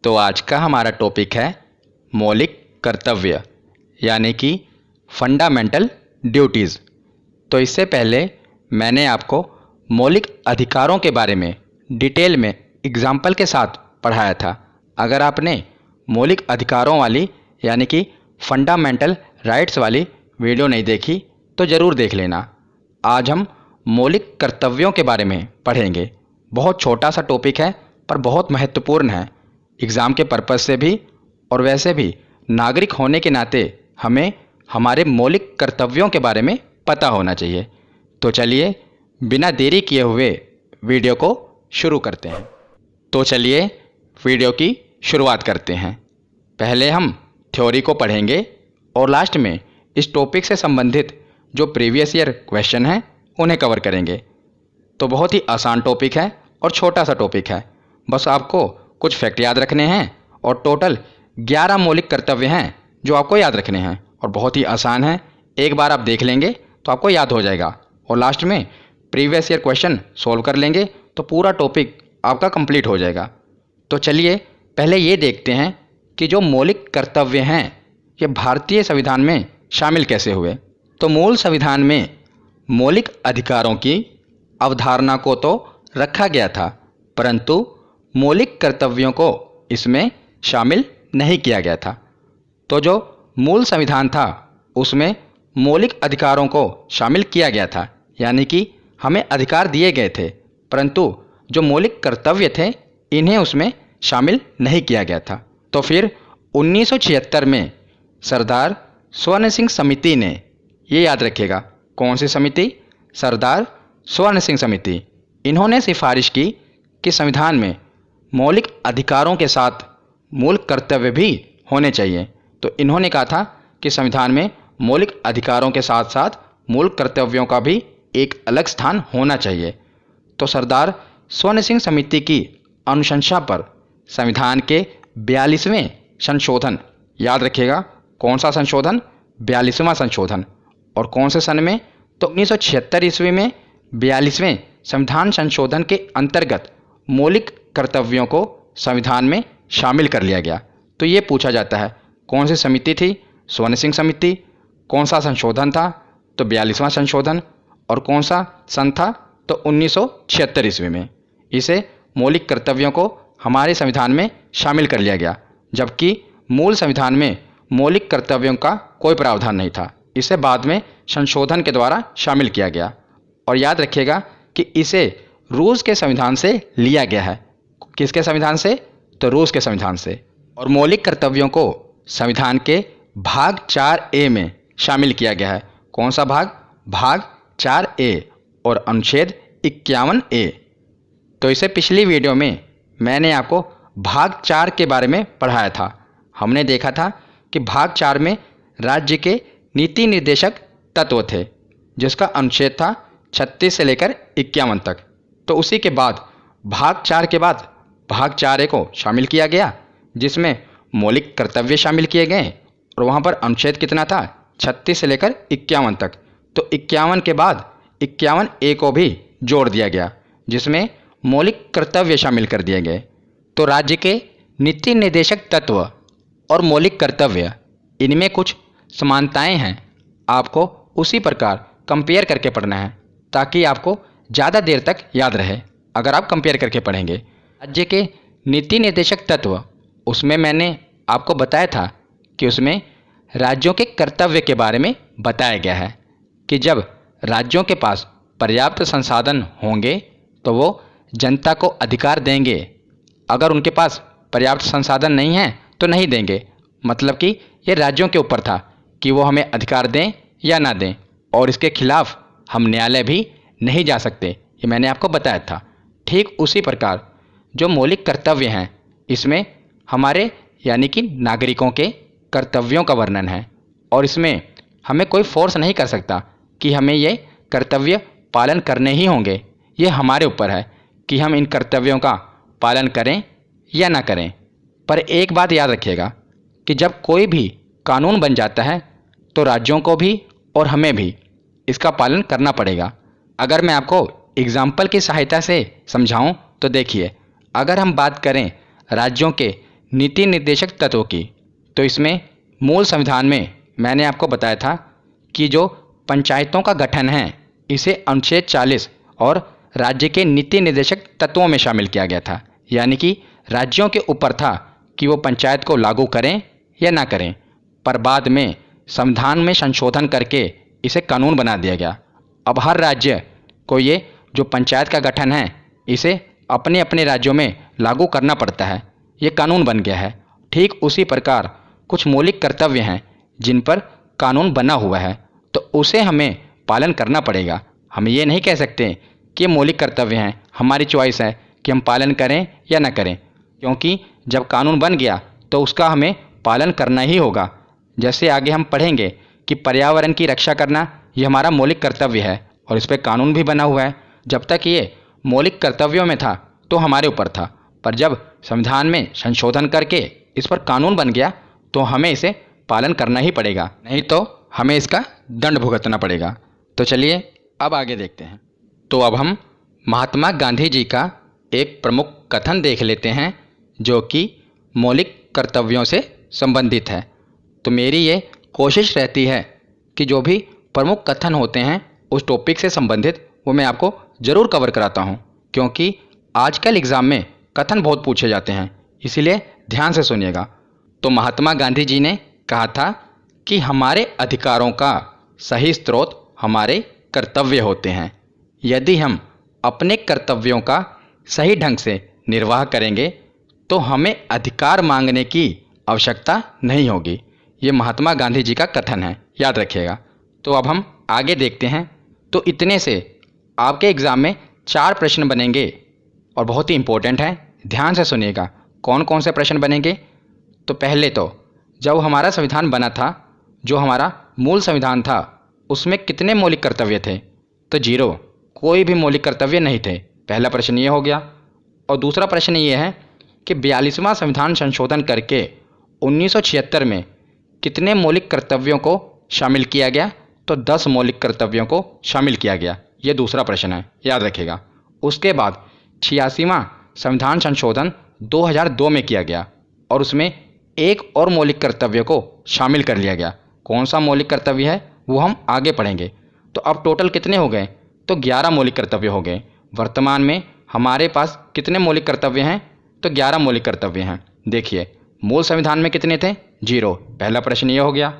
तो आज का हमारा टॉपिक है मौलिक कर्तव्य यानी कि फंडामेंटल ड्यूटीज़। तो इससे पहले मैंने आपको मौलिक अधिकारों के बारे में डिटेल में एग्जाम्पल के साथ पढ़ाया था। अगर आपने मौलिक अधिकारों वाली यानी कि फंडामेंटल राइट्स वाली वीडियो नहीं देखी तो ज़रूर देख लेना। आज हम मौलिक कर्तव्यों के बारे में पढ़ेंगे। बहुत छोटा सा टॉपिक है पर बहुत महत्वपूर्ण है एग्ज़ाम के पर्पज़ से भी, और वैसे भी नागरिक होने के नाते हमें हमारे मौलिक कर्तव्यों के बारे में पता होना चाहिए। तो चलिए बिना देरी किए हुए वीडियो को शुरू करते हैं। तो चलिए वीडियो की शुरुआत करते हैं। पहले हम थ्योरी को पढ़ेंगे और लास्ट में इस टॉपिक से संबंधित जो प्रीवियस ईयर क्वेश्चन हैं उन्हें कवर करेंगे। तो बहुत ही आसान टॉपिक है और छोटा सा टॉपिक है। बस आपको कुछ फैक्ट याद रखने हैं और टोटल 11 मौलिक कर्तव्य हैं जो आपको याद रखने हैं और बहुत ही आसान है। एक बार आप देख लेंगे तो आपको याद हो जाएगा और लास्ट में प्रीवियस ईयर क्वेश्चन सॉल्व कर लेंगे तो पूरा टॉपिक आपका कंप्लीट हो जाएगा। तो चलिए पहले ये देखते हैं कि जो मौलिक कर्तव्य हैं ये भारतीय संविधान में शामिल कैसे हुए। तो मूल संविधान में मौलिक अधिकारों की अवधारणा को तो रखा गया था, परंतु मौलिक कर्तव्यों को इसमें शामिल नहीं किया गया था। तो जो मूल संविधान था उसमें मौलिक अधिकारों को शामिल किया गया था, यानी कि हमें अधिकार दिए गए थे, परंतु जो मौलिक कर्तव्य थे इन्हें उसमें शामिल नहीं किया गया था। तो फिर 1976 में सरदार स्वर्ण सिंह समिति ने, ये याद रखिएगा कौन सी समिति, सरदार स्वर्ण सिंह समिति, इन्होंने सिफारिश की कि संविधान में मौलिक अधिकारों के साथ मूल कर्तव्य भी होने चाहिए। तो इन्होंने कहा था कि संविधान में मौलिक अधिकारों के साथ साथ मूल कर्तव्यों का भी एक अलग स्थान होना चाहिए। तो सरदार स्वर्ण सिंह समिति की अनुशंसा पर संविधान के 42वें संशोधन, याद रखिएगा कौन सा संशोधन, 42वां संशोधन, और कौन से सन में, तो 1976 ईस्वी में 42वें संविधान संशोधन के अंतर्गत मौलिक कर्तव्यों को संविधान में शामिल कर लिया गया। तो ये पूछा जाता है कौन सी समिति थी, स्वर्ण सिंह समिति, कौन सा संशोधन था, तो 42वां संशोधन, और कौन सा सन था, तो 1976 ईस्वी में इसे मौलिक कर्तव्यों को हमारे संविधान में शामिल कर लिया गया, जबकि मूल संविधान में मौलिक कर्तव्यों का कोई प्रावधान नहीं था। इसे बाद में संशोधन के द्वारा शामिल किया गया। और याद रखिएगा कि इसे रूस के संविधान से लिया गया है। किसके संविधान से, तो रूस के संविधान से। और मौलिक कर्तव्यों को संविधान के भाग 4A में शामिल किया गया है। कौन सा भाग, भाग 4A और अनुच्छेद 51A। तो इसे पिछली वीडियो में मैंने आपको भाग 4 के बारे में पढ़ाया था। हमने देखा था कि भाग 4 में राज्य के नीति निर्देशक तत्व थे, जिसका अनुच्छेद था 36 से लेकर 51 तक। तो उसी के बाद भाग 4 के बाद भाग 4A को शामिल किया गया, जिसमें मौलिक कर्तव्य शामिल किए गए और वहाँ पर अनुच्छेद कितना था, 36 से लेकर 51 तक। तो 51 के बाद 51A को भी जोड़ दिया गया, जिसमें मौलिक कर्तव्य शामिल कर दिए गए। तो राज्य के नीति निर्देशक तत्व और मौलिक कर्तव्य, इनमें कुछ समानताएं हैं। आपको उसी प्रकार कंपेयर करके पढ़ना है ताकि आपको ज़्यादा देर तक याद रहे अगर आप कंपेयर करके पढ़ेंगे। राज्य के नीति निर्देशक तत्व, उसमें मैंने आपको बताया था कि उसमें राज्यों के कर्तव्य के बारे में बताया गया है कि जब राज्यों के पास पर्याप्त संसाधन होंगे तो वो जनता को अधिकार देंगे, अगर उनके पास पर्याप्त संसाधन नहीं है तो नहीं देंगे। मतलब कि ये राज्यों के ऊपर था कि वो हमें अधिकार दें या ना दें, और इसके खिलाफ हम न्यायालय भी नहीं जा सकते, ये मैंने आपको बताया था। ठीक उसी प्रकार जो मौलिक कर्तव्य हैं इसमें हमारे यानी कि नागरिकों के कर्तव्यों का वर्णन है, और इसमें हमें कोई फोर्स नहीं कर सकता कि हमें ये कर्तव्य पालन करने ही होंगे। ये हमारे ऊपर है कि हम इन कर्तव्यों का पालन करें या ना करें। पर एक बात याद रखिएगा कि जब कोई भी कानून बन जाता है तो राज्यों को भी और हमें भी इसका पालन करना पड़ेगा। अगर मैं आपको एग्जाम्पल की सहायता से समझाऊं तो देखिए, अगर हम बात करें राज्यों के नीति निर्देशक तत्वों की। तो इसमें मूल संविधान में मैंने आपको बताया था कि जो पंचायतों का गठन है इसे अनुच्छेद 40 और राज्य के नीति निर्देशक तत्वों में शामिल किया गया था। यानी कि राज्यों के ऊपर था कि वो पंचायत को लागू करें या ना करें, पर बाद में संविधान में संशोधन करके इसे कानून बना दिया गया। अब हर राज्य को ये जो पंचायत का गठन है इसे अपने अपने राज्यों में लागू करना पड़ता है, ये कानून बन गया है। ठीक उसी प्रकार कुछ मौलिक कर्तव्य हैं जिन पर कानून बना हुआ है, तो उसे हमें पालन करना पड़ेगा। हम ये नहीं कह सकते कि ये मौलिक कर्तव्य हैं, हमारी चॉइस है कि हम पालन करें या ना करें, क्योंकि जब कानून बन गया तो उसका हमें पालन करना ही होगा। जैसे आगे हम पढ़ेंगे कि पर्यावरण की रक्षा करना ये हमारा मौलिक कर्तव्य है और इस पर कानून भी बना हुआ है। जब तक ये मौलिक कर्तव्यों में था तो हमारे ऊपर था, पर जब संविधान में संशोधन करके इस पर कानून बन गया तो हमें इसे पालन करना ही पड़ेगा, नहीं तो हमें इसका दंड भुगतना पड़ेगा। तो चलिए अब आगे देखते हैं। तो अब हम महात्मा गांधी जी का एक प्रमुख कथन देख लेते हैं जो कि मौलिक कर्तव्यों से संबंधित है। तो मेरी ये कोशिश रहती है कि जो भी प्रमुख कथन होते हैं उस टॉपिक से संबंधित वो मैं आपको ज़रूर कवर कराता हूँ, क्योंकि आजकल एग्ज़ाम में कथन बहुत पूछे जाते हैं, इसीलिए ध्यान से सुनिएगा। तो महात्मा गांधी जी ने कहा था कि हमारे अधिकारों का सही स्रोत हमारे कर्तव्य होते हैं। यदि हम अपने कर्तव्यों का सही ढंग से निर्वाह करेंगे तो हमें अधिकार मांगने की आवश्यकता नहीं होगी। ये महात्मा गांधी जी का कथन है, याद रखिएगा। तो अब हम आगे देखते हैं। तो इतने से आपके एग्ज़ाम में 4 प्रश्न बनेंगे और बहुत ही इम्पोर्टेंट हैं, ध्यान से सुनिएगा। कौन कौन से प्रश्न बनेंगे? तो पहले तो जब हमारा संविधान बना था, जो हमारा मूल संविधान था उसमें कितने मौलिक कर्तव्य थे? तो 0, कोई भी मौलिक कर्तव्य नहीं थे। पहला प्रश्न ये हो गया। और दूसरा प्रश्न ये है कि 42वां संविधान संशोधन करके 1976 में कितने मौलिक कर्तव्यों को शामिल किया गया? तो 10 मौलिक कर्तव्यों को शामिल किया गया। ये दूसरा प्रश्न है, याद रखिएगा। उसके बाद 86वां संविधान संशोधन 2002 में किया गया और उसमें एक और मौलिक कर्तव्य को शामिल कर लिया गया। कौन सा मौलिक कर्तव्य है वो हम आगे पढ़ेंगे। तो अब टोटल कितने हो गए? तो 11 मौलिक कर्तव्य हो गए। वर्तमान में हमारे पास कितने मौलिक कर्तव्य हैं? तो 11 मौलिक कर्तव्य हैं। देखिए मूल संविधान में कितने थे? 0, पहला प्रश्न ये हो गया।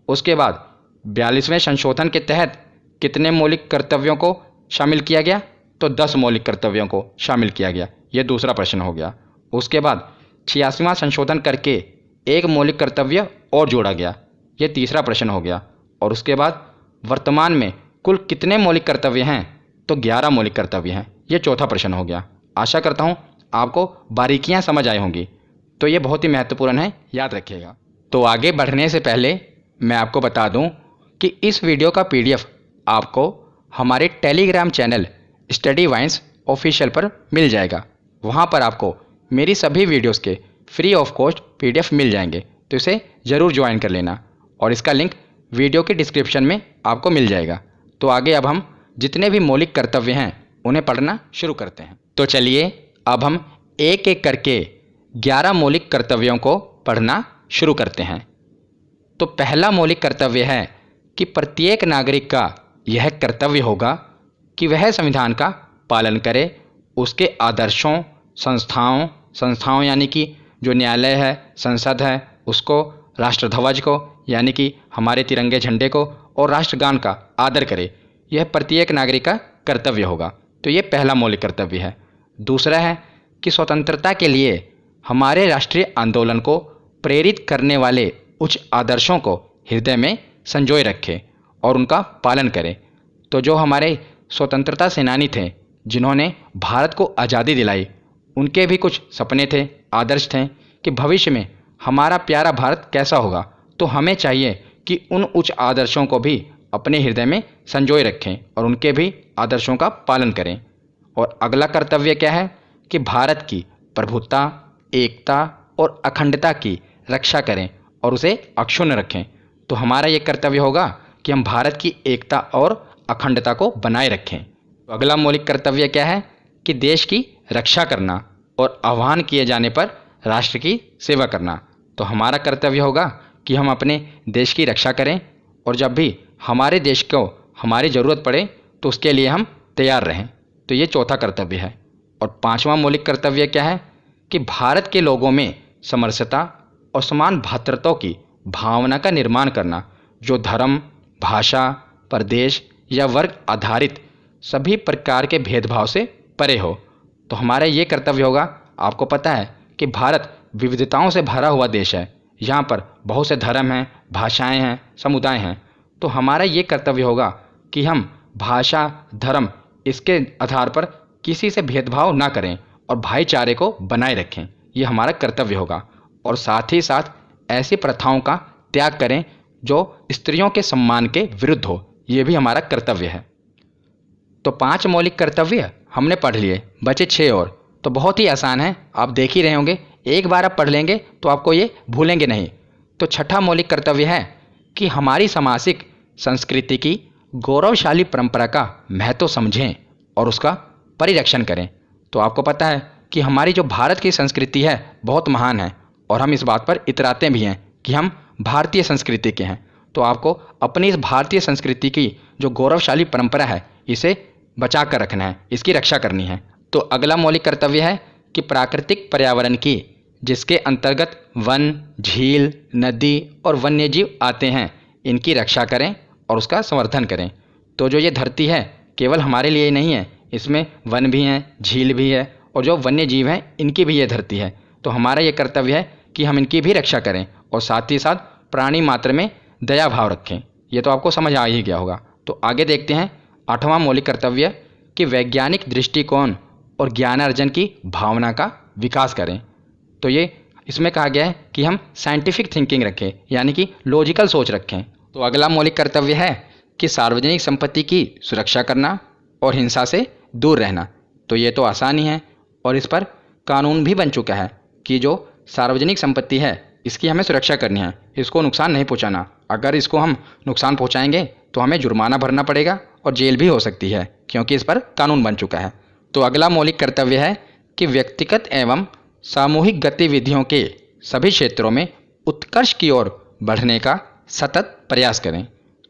उसके बाद 42वें संशोधन के तहत कितने मौलिक कर्तव्यों को शामिल किया गया? तो 10 मौलिक कर्तव्यों को शामिल किया गया। ये दूसरा प्रश्न हो गया। उसके बाद 86वां संशोधन करके एक मौलिक कर्तव्य और जोड़ा गया। ये तीसरा प्रश्न हो गया। और उसके बाद वर्तमान में कुल कितने मौलिक कर्तव्य हैं? तो 11 मौलिक कर्तव्य हैं। ये चौथा प्रश्न हो गया। आशा करता हूँ आपको बारीकियाँ समझ आई होंगी। तो ये बहुत ही महत्वपूर्ण है, याद रखिएगा। तो आगे बढ़ने से पहले मैं आपको बता दूं कि इस वीडियो का PDF आपको हमारे Telegram channel Study Vines official पर मिल जाएगा। वहाँ पर आपको मेरी सभी वीडियोस के फ्री ऑफ कॉस्ट PDF मिल जाएंगे, तो इसे ज़रूर ज्वाइन कर लेना और इसका लिंक वीडियो के डिस्क्रिप्शन में आपको मिल जाएगा। तो आगे अब हम जितने भी मौलिक कर्तव्य हैं उन्हें पढ़ना शुरू करते हैं। तो चलिए अब हम एक एक करके 11 मौलिक कर्तव्यों को पढ़ना शुरू करते हैं। तो पहला मौलिक कर्तव्य है कि प्रत्येक नागरिक का यह कर्तव्य होगा कि वह संविधान का पालन करे, उसके आदर्शों, संस्थाओं यानी कि जो न्यायालय है, संसद है, उसको, राष्ट्रध्वज को यानी कि हमारे तिरंगे झंडे को और राष्ट्रगान का आदर करे। यह प्रत्येक नागरिक का कर्तव्य होगा। तो ये पहला मौलिक कर्तव्य है। दूसरा है कि स्वतंत्रता के लिए हमारे राष्ट्रीय आंदोलन को प्रेरित करने वाले उच्च आदर्शों को हृदय में संजोए रखें और उनका पालन करें। तो जो हमारे स्वतंत्रता सेनानी थे जिन्होंने भारत को आज़ादी दिलाई, उनके भी कुछ सपने थे, आदर्श थे कि भविष्य में हमारा प्यारा भारत कैसा होगा। तो हमें चाहिए कि उन उच्च आदर्शों को भी अपने हृदय में संजोए रखें और उनके भी आदर्शों का पालन करें। और अगला कर्तव्य क्या है कि भारत की प्रभुत्ता, एकता और अखंडता की रक्षा करें और उसे अक्षुण्ण रखें। तो हमारा ये कर्तव्य होगा कि हम भारत की एकता और अखंडता को बनाए रखें। तो अगला मौलिक कर्तव्य क्या है कि देश की रक्षा करना और आह्वान किए जाने पर राष्ट्र की सेवा करना। तो हमारा कर्तव्य होगा कि हम अपने देश की रक्षा करें और जब भी हमारे देश को हमारी ज़रूरत पड़े तो उसके लिए हम तैयार रहें। तो ये चौथा कर्तव्य है। और पांचवा मौलिक कर्तव्य क्या है कि भारत के लोगों में समरसता और समान भ्रातृत्व की भावना का निर्माण करना, जो धर्म, भाषा, प्रदेश या वर्ग आधारित सभी प्रकार के भेदभाव से परे हो। तो हमारा ये कर्तव्य होगा। आपको पता है कि भारत विविधताओं से भरा हुआ देश है। यहाँ पर बहुत से धर्म हैं, भाषाएं हैं, समुदाय हैं। तो हमारा ये कर्तव्य होगा कि हम भाषा, धर्म इसके आधार पर किसी से भेदभाव ना करें और भाईचारे को बनाए रखें। ये हमारा कर्तव्य होगा। और साथ ही साथ ऐसी प्रथाओं का त्याग करें जो स्त्रियों के सम्मान के विरुद्ध हो। ये भी हमारा कर्तव्य है। तो 5 मौलिक कर्तव्य हमने पढ़ लिए, बचे 6 और। तो बहुत ही आसान है, आप देख ही रहे होंगे। एक बार आप पढ़ लेंगे तो आपको ये भूलेंगे नहीं। तो छठा मौलिक कर्तव्य है कि हमारी सामाजिक संस्कृति की गौरवशाली परंपरा का महत्व समझें और उसका परिरक्षण करें। तो आपको पता है कि हमारी जो भारत की संस्कृति है बहुत महान है और हम इस बात पर इतराते भी हैं कि हम भारतीय संस्कृति के हैं। तो आपको अपनी इस भारतीय संस्कृति की जो गौरवशाली परंपरा है इसे बचा कर रखना है, इसकी रक्षा करनी है। तो अगला मौलिक कर्तव्य है कि प्राकृतिक पर्यावरण की, जिसके अंतर्गत वन, झील, नदी और वन्यजीव आते हैं, इनकी रक्षा करें और उसका संवर्धन करें। तो जो ये धरती है केवल हमारे लिए ही नहीं है, इसमें वन भी हैं, झील भी है और जो वन्य जीव हैं इनकी भी ये धरती है। तो हमारा ये कर्तव्य है कि हम इनकी भी रक्षा करें और साथ ही साथ प्राणी मात्र में दया भाव रखें। ये तो आपको समझ आ ही गया होगा। तो आगे देखते हैं 8वां मौलिक कर्तव्य कि वैज्ञानिक दृष्टिकोण और ज्ञानार्जन की भावना का विकास करें। तो ये इसमें कहा गया है कि हम साइंटिफिक थिंकिंग रखें, यानी कि लॉजिकल सोच रखें। तो अगला मौलिक कर्तव्य है कि सार्वजनिक संपत्ति की सुरक्षा करना और हिंसा से दूर रहना। तो ये तो आसान ही है और इस पर कानून भी बन चुका है कि जो सार्वजनिक संपत्ति है इसकी हमें सुरक्षा करनी है, इसको नुकसान नहीं पहुंचाना। अगर इसको हम नुकसान पहुंचाएंगे तो हमें जुर्माना भरना पड़ेगा और जेल भी हो सकती है, क्योंकि इस पर कानून बन चुका है। तो अगला मौलिक कर्तव्य है कि व्यक्तिगत एवं सामूहिक गतिविधियों के सभी क्षेत्रों में उत्कर्ष की ओर बढ़ने का सतत प्रयास करें।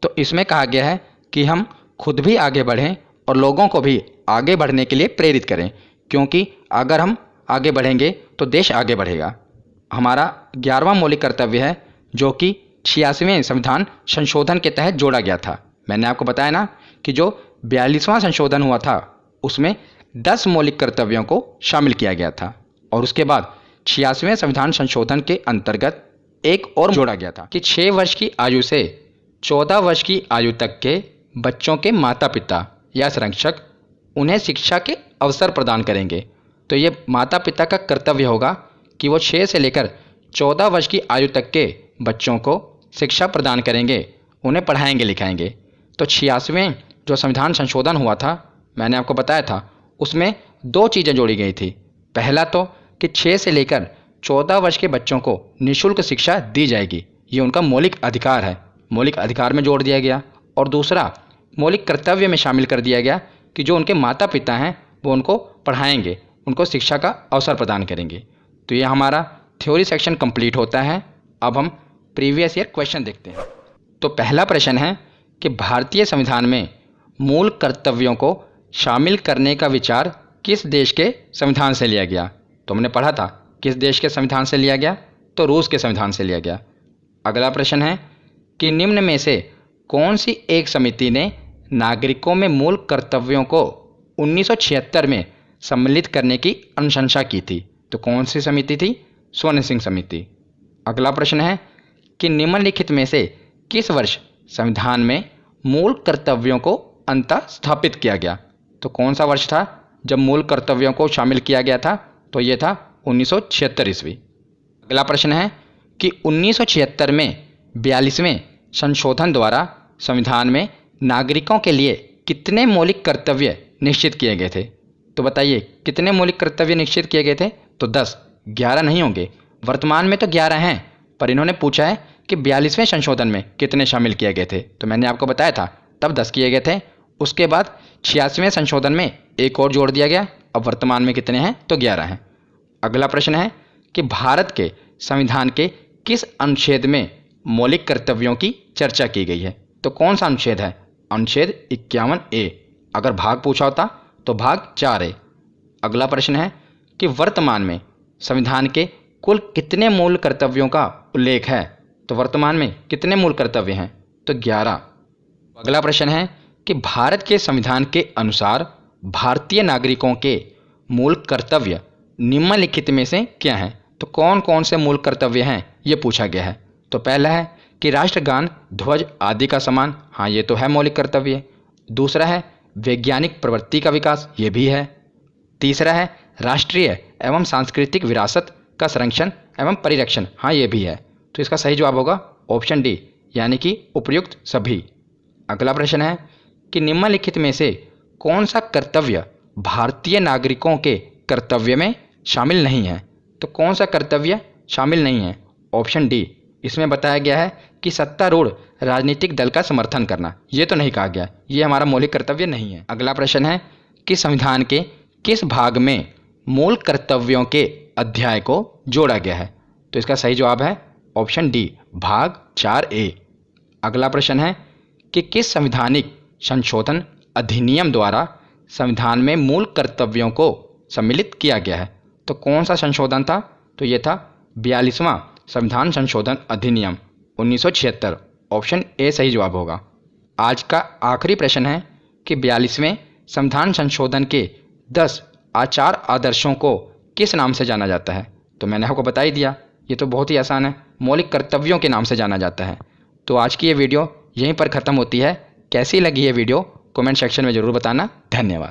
तो इसमें कहा गया है कि हम खुद भी आगे बढ़ें और लोगों को भी आगे बढ़ने के लिए प्रेरित करें, क्योंकि अगर हम आगे बढ़ेंगे तो देश आगे बढ़ेगा। हमारा 11वां मौलिक कर्तव्य है जो कि 86वें संविधान संशोधन के तहत जोड़ा गया था। मैंने आपको बताया ना कि जो 42वां संशोधन हुआ था उसमें 10 मौलिक कर्तव्यों को शामिल किया गया था और उसके बाद 86वें संविधान संशोधन के अंतर्गत एक और जोड़ा गया था कि 6 वर्ष की आयु से 14 वर्ष की आयु तक के बच्चों के माता पिता या संरक्षक उन्हें शिक्षा के अवसर प्रदान करेंगे। तो ये माता पिता का कर्तव्य होगा कि वो 6 से लेकर 14 वर्ष की आयु तक के बच्चों को शिक्षा प्रदान करेंगे, उन्हें पढ़ाएंगे लिखाएंगे। तो 86वें जो संविधान संशोधन हुआ था, मैंने आपको बताया था, उसमें 2 चीज़ें जोड़ी गई थी। पहला तो कि 6 से लेकर 14 वर्ष के बच्चों को निःशुल्क शिक्षा दी जाएगी, ये उनका मौलिक अधिकार है, मौलिक अधिकार में जोड़ दिया गया। और दूसरा मौलिक कर्तव्य में शामिल कर दिया गया कि जो उनके माता पिता हैं वो उनको पढ़ाएंगे, उनको शिक्षा का अवसर प्रदान करेंगे। तो ये हमारा थ्योरी सेक्शन कंप्लीट होता है। अब हम प्रीवियस ईयर क्वेश्चन देखते हैं। तो पहला प्रश्न है कि भारतीय संविधान में मूल कर्तव्यों को शामिल करने का विचार किस देश के संविधान से लिया गया? तो हमने पढ़ा था किस देश के संविधान से लिया गया, तो रूस के संविधान से लिया गया। अगला प्रश्न है कि निम्न में से कौन सी एक समिति ने नागरिकों में मूल कर्तव्यों को 1976 में सम्मिलित करने की अनुशंसा की थी? तो कौन सी समिति थी? स्वर्ण सिंह समिति। अगला प्रश्न है कि निम्नलिखित में से किस वर्ष संविधान में मूल कर्तव्यों को अंततः स्थापित किया गया? तो कौन सा वर्ष था जब मूल कर्तव्यों को शामिल किया गया था? तो ये था 1976 ईस्वी। अगला प्रश्न है कि 1976 में 42वें संशोधन द्वारा संविधान में नागरिकों के लिए कितने मौलिक कर्तव्य निश्चित किए गए थे? तो बताइए कितने मौलिक कर्तव्य निश्चित किए गए थे? तो 10, 11 नहीं होंगे। वर्तमान में तो 11 हैं, पर इन्होंने पूछा है कि 42वें संशोधन में कितने शामिल किए गए थे। तो मैंने आपको बताया था तब 10 किए गए थे। उसके बाद 86वें संशोधन में एक और जोड़ दिया गया। अब वर्तमान में कितने हैं? तो 11 हैं। अगला प्रश्न है कि भारत के संविधान के किस अनुच्छेद में मौलिक कर्तव्यों की चर्चा की गई है। तो कौन सा अनुच्छेद है? अनुच्छेद 51A। अगर भाग पूछा होता तो भाग 4A। अगला प्रश्न है कि वर्तमान में संविधान के कुल कितने मूल कर्तव्यों का उल्लेख है? तो वर्तमान में कितने मूल कर्तव्य हैं? तो 11। अगला प्रश्न है कि भारत के संविधान के अनुसार भारतीय नागरिकों के मूल कर्तव्य निम्नलिखित में से क्या हैं? तो कौन कौन से मूल कर्तव्य हैं ये पूछा गया है। तो पहला है कि राष्ट्रगान, ध्वज आदि का सम्मान, हाँ ये तो है मौलिक कर्तव्य। दूसरा है वैज्ञानिक प्रवृत्ति का विकास, ये भी है। तीसरा है राष्ट्रीय एवं सांस्कृतिक विरासत का संरक्षण एवं परिरक्षण, हाँ ये भी है। तो इसका सही जवाब होगा ऑप्शन डी, यानी कि उपयुक्त सभी। अगला प्रश्न है कि निम्नलिखित में से कौन सा कर्तव्य भारतीय नागरिकों के कर्तव्य में शामिल नहीं है? तो कौन सा कर्तव्य शामिल नहीं है? ऑप्शन डी, इसमें बताया गया है कि सत्तारूढ़ राजनीतिक दल का समर्थन करना, ये तो नहीं कहा गया, ये हमारा मौलिक कर्तव्य नहीं है। अगला प्रश्न है कि संविधान के किस भाग में मूल कर्तव्यों के अध्याय को जोड़ा गया है? तो इसका सही जवाब है ऑप्शन डी, भाग 4A। अगला प्रश्न है कि किस संवैधानिक संशोधन अधिनियम द्वारा संविधान में मूल कर्तव्यों को सम्मिलित किया गया है? तो कौन सा संशोधन था? तो ये था 42वां संविधान संशोधन अधिनियम 1976। ऑप्शन ए सही जवाब होगा। आज का आखिरी प्रश्न है कि 42वें संविधान संशोधन के 10 आचार आदर्शों को किस नाम से जाना जाता है? तो मैंने आपको बता ही दिया, ये तो बहुत ही आसान है, मौलिक कर्तव्यों के नाम से जाना जाता है। तो आज की ये वीडियो यहीं पर ख़त्म होती है। कैसी लगी ये वीडियो कमेंट सेक्शन में ज़रूर बताना। धन्यवाद।